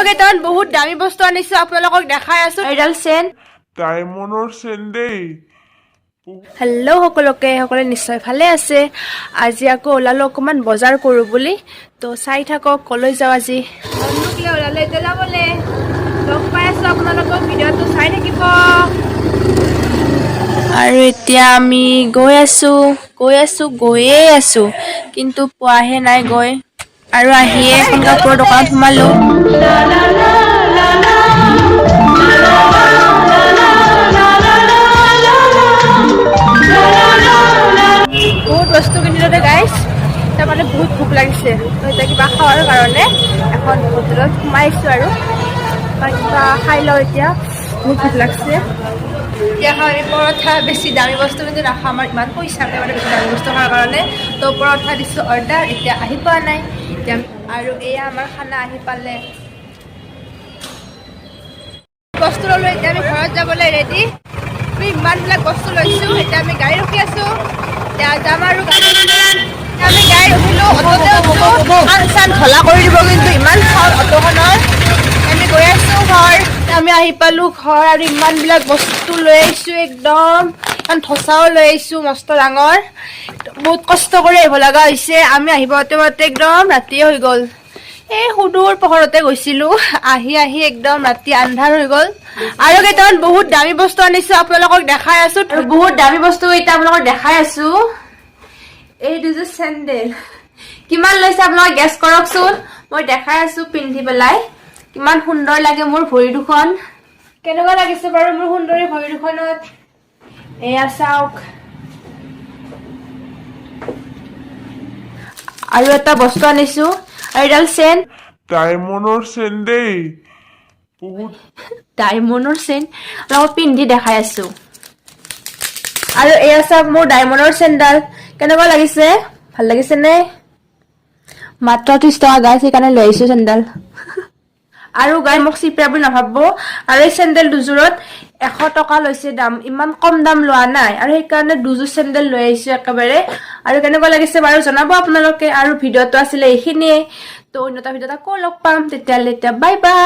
কেইটামান বহুত দামী বস্তু আনিছো আপোনালোকক দেখাই আছো এডাল চেন ডায়মণ্ডৰ চেন্দেই হেল্ল' সকলোকে নিশ্চয় ভালে আছে আজি আকৌ ওলালো অকমান বজাৰ কৰো বুলি তো চাই থাকক কলৈ যাও আজি বন্ধুকলে ওলালে এতিয়া যাবলে লগ পাই আছো আপোনালোকক ভিডিঅ'টো চাই থাকিব আৰু এতিয়া আমি গৈয়ে আছো কিন্তু পোৱাহে নাই গৈ আৰু আহিয়ে এখন কাপোৰৰ দোকানত সোমালো বহুত বস্তু কিনিলো গাইজ তাৰ মানে বহুত ভোক লাগিছে এতিয়া কিবা খাৱাৰ কাৰণে এখন হোটেলত সোমাইছো আৰু কিবা খাই লওঁ এতিয়া বহুত ভোক লাগিছে এতিয়া আমি পৰঠা বেছি দামী বস্তু কিন্তু নাখাওঁ আমাৰ ইমান পইচা নাই মানে বেছি দামী বস্তু খোৱাৰ কাৰণে তো পৰঠা দিছোঁ অৰ্ডাৰ এতিয়া আহি পোৱা নাই এতিয়া আৰু এয়া আমাৰ খানা আহি পালে বস্তু ল'লো এতিয়া আমি ঘৰত যাবলৈ ৰেডি আমি ইমানবিলাক বস্তু লৈছোঁ এতিয়া আমি গাড়ী ৰখি আছোঁ এতিয়া যাম আৰু আমি গাড়ী ৰখিলোঁ অটোতে চান ঢলা কৰি দিব কিন্তু ইমান চাউল অটোখনৰ আমি গৈ আছোঁ ঘৰ আমি আহি পালোঁ ঘৰ আৰু ইমানবিলাক বস্তু লৈ আহিছোঁ একদম ইমান ধচাও লৈ আহিছোঁ মস্ত ডাঙৰ বহুত কষ্ট কৰি আহিব লগা হৈছে আমি আহিব পাওঁতে একদম ৰাতিয়ে হৈ গ'ল এই সুদূৰ পোহৰতে গৈছিলোঁ আহি একদম ৰাতি আন্ধাৰ হৈ গ'ল আৰু কেইটামান বহুত দামী বস্তু আনিছোঁ আপোনালোকক দেখাই আছোঁ বহুত দামী বস্তু কেইটা আপোনালোকক দেখাই আছোঁ এই দুযোৰ চেণ্ডেল কিমান লৈছে আপোনালোকে গেছ কৰকচোন মই দেখাই আছোঁ পিন্ধি পেলাই কিমান সুন্দৰ লাগে মোৰ ভৰি দুখন কেনেকুৱা লাগিছে বাৰু মোৰ সুন্দৰী ভৰি দুখনত এয়া চাওক আৰু এটা বস্তু আনিছোঁ আৰু এডাল চেন ডায়মণ্ডৰ চেন্দেই বহুত ডায়মণ্ডৰ চেন অলপ পিন্ধি দেখাই আছোঁ আৰু এয়া চাওক মোৰ ডায়মণ্ডৰ চেনডাল কেনেকুৱা লাগিছে ভাল লাগিছে নে মাত্ৰ 30 টকা গাইছ সেইকাৰণে লৈ আহিছোঁ চেনডাল আৰু গাই মোক চিপৰা বুলি নাভাবব আৰু এই চেণ্ডেল দুযোৰত 100 টকা লৈছে দাম ইমান কম দাম লোৱা নাই আৰু সেইকাৰণে দুযোৰ চেণ্ডেল লৈ আহিছোঁ একেবাৰে আৰু কেনেকুৱা লাগিছে বাৰু জনাব আপোনালোকে আৰু ভিডিঅ'টো আছিলে এইখিনিয়ে তো অন্য এটা ভিডিঅ'ত আকৌ লগ পাম তেতিয়ালৈ বাই বাই